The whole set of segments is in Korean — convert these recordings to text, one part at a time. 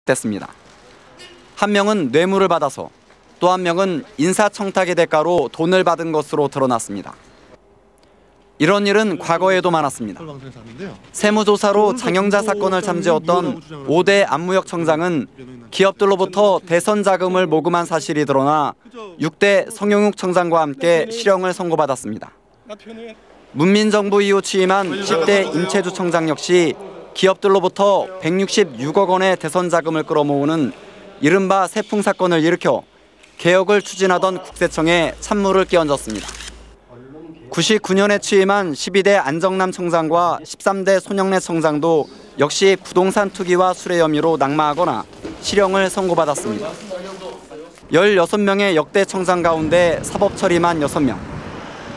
됐습니다. 한 명은 뇌물을 받아서 또 한 명은 인사청탁의 대가로 돈을 받은 것으로 드러났습니다. 이런 일은 과거에도 많았습니다. 세무조사로 장영자 사건을 잠재웠던 5대 안무역청장은 기업들로부터 대선 자금을 모금한 사실이 드러나 6대 성용욱 청장과 함께 실형을 선고받았습니다. 문민정부 이후 취임한 10대 임채주 청장 역시 기업들로부터 166억 원의 대선 자금을 끌어모으는 이른바 세풍 사건을 일으켜 개혁을 추진하던 국세청에 찬물을 끼얹었습니다. 99년에 취임한 12대 안정남 청장과 13대 손영래 청장도 역시 부동산 투기와 수뢰 혐의로 낙마하거나 실형을 선고받았습니다. 16명의 역대 청장 가운데 사법 처리만 6명.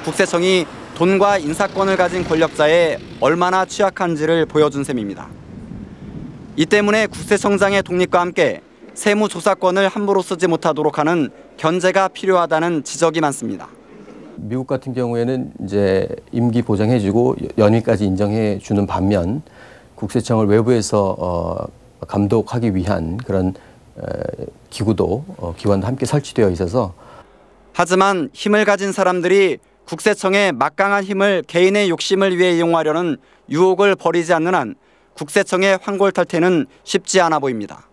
국세청이 돈과 인사권을 가진 권력자에 얼마나 취약한지를 보여준 셈입니다. 이 때문에 국세청장의 독립과 함께 세무조사권을 함부로 쓰지 못하도록 하는 견제가 필요하다는 지적이 많습니다. 미국 같은 경우에는 이제 임기 보장해주고 연임까지 인정해주는 반면 국세청을 외부에서 감독하기 위한 그런 기관도 함께 설치되어 있어서 하지만 힘을 가진 사람들이 국세청의 막강한 힘을 개인의 욕심을 위해 이용하려는 유혹을 버리지 않는 한 국세청의 황골탈퇴는 쉽지 않아 보입니다.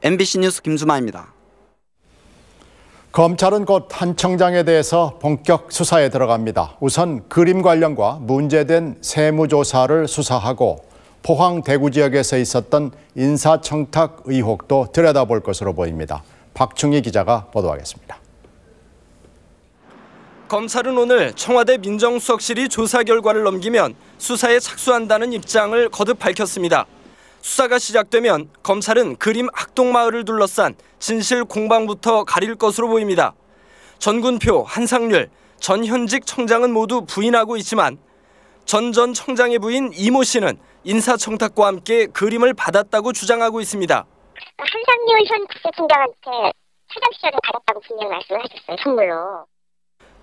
MBC 뉴스 김수마입니다. 검찰은 곧 한 청장에 대해서 본격 수사에 들어갑니다. 우선 그림 관련과 문제된 세무조사를 수사하고 포항 대구 지역에서 있었던 인사청탁 의혹도 들여다볼 것으로 보입니다. 박충희 기자가 보도하겠습니다. 검찰은 오늘 청와대 민정수석실이 조사 결과를 넘기면 수사에 착수한다는 입장을 거듭 밝혔습니다. 수사가 시작되면 검찰은 그림 학동마을을 둘러싼 진실 공방부터 가릴 것으로 보입니다. 전군표, 한상률, 전 현직 청장은 모두 부인하고 있지만 전 청장의 부인 이모 씨는 인사청탁과 함께 그림을 받았다고 주장하고 있습니다. 한상률 현 국세청장한테 사장 시절에 받았다고 분명히 말씀을 하셨어요, 선물로.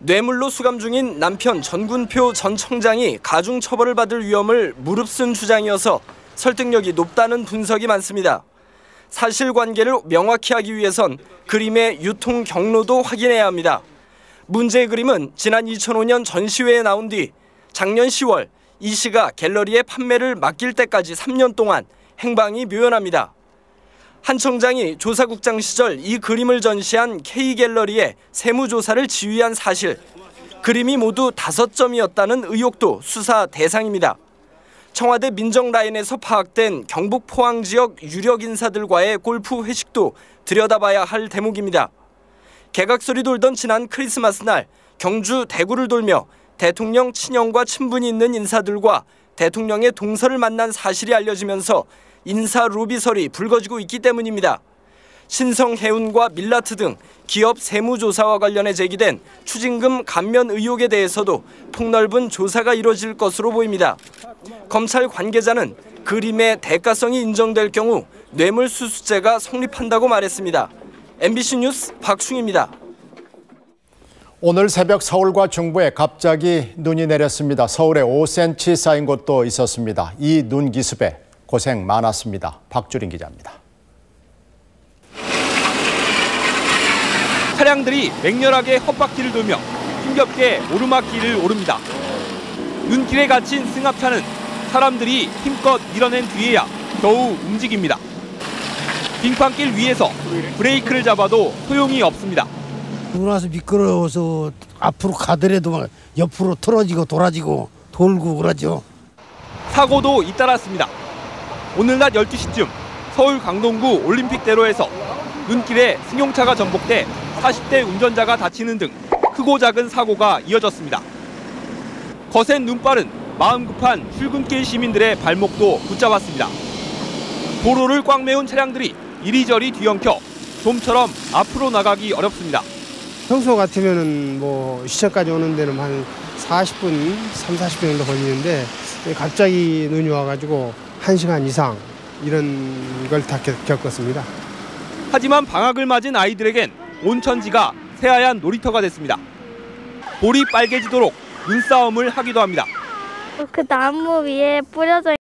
뇌물로 수감 중인 남편 전군표 전 청장이 가중처벌을 받을 위험을 무릅쓴 주장이어서 설득력이 높다는 분석이 많습니다. 사실관계를 명확히 하기 위해선 그림의 유통 경로도 확인해야 합니다. 문제의 그림은 지난 2005년 전시회에 나온 뒤 작년 10월 이 씨가 갤러리에 판매를 맡길 때까지 3년 동안 행방이 묘연합니다. 한 청장이 조사국장 시절 이 그림을 전시한 K갤러리에 세무조사를 지휘한 사실, 그림이 모두 5점이었다는 의혹도 수사 대상입니다. 청와대 민정라인에서 파악된 경북 포항 지역 유력 인사들과의 골프 회식도 들여다봐야 할 대목입니다. 개각설이 돌던 지난 크리스마스 날 경주 대구를 돌며 대통령 친형과 친분이 있는 인사들과 대통령의 동서를 만난 사실이 알려지면서 인사 로비설이 불거지고 있기 때문입니다. 신성해운과 밀라트 등 기업 세무조사와 관련해 제기된 추징금 감면 의혹에 대해서도 폭넓은 조사가 이뤄질 것으로 보입니다. 검찰 관계자는 그림의 대가성이 인정될 경우 뇌물수수죄가 성립한다고 말했습니다. MBC 뉴스 박충희입니다. 오늘 새벽 서울과 중부에 갑자기 눈이 내렸습니다. 서울에 5cm 쌓인 곳도 있었습니다. 이 눈 기습에 고생 많았습니다. 박주린 기자입니다. 차량들이 맹렬하게 헛바퀴를 돌며 힘겹게 오르막길을 오릅니다. 눈길에 갇힌 승합차는 사람들이 힘껏 밀어낸 뒤에야 겨우 움직입니다. 빙판길 위에서 브레이크를 잡아도 소용이 없습니다. 눈 와서 미끄러워서 앞으로 가더라도 막 옆으로 틀어지고 돌아지고 돌고 그러죠. 사고도 잇따랐습니다. 오늘 낮 12시쯤 서울 강동구 올림픽대로에서 눈길에 승용차가 전복돼 40대 운전자가 다치는 등 크고 작은 사고가 이어졌습니다. 거센 눈발은 마음 급한 출근길 시민들의 발목도 붙잡았습니다. 도로를 꽉 메운 차량들이 이리저리 뒤엉켜 좀처럼 앞으로 나가기 어렵습니다. 평소 같으면은 뭐 시청까지 오는 데는 한 40분, 40분 정도 걸리는데 갑자기 눈이 와가지고 1시간 이상 이런 걸 다 겪었습니다. 하지만 방학을 맞은 아이들에겐 온천지가 새하얀 놀이터가 됐습니다. 볼이 빨개지도록 눈싸움을 하기도 합니다. 그 나무 위에 뿌려져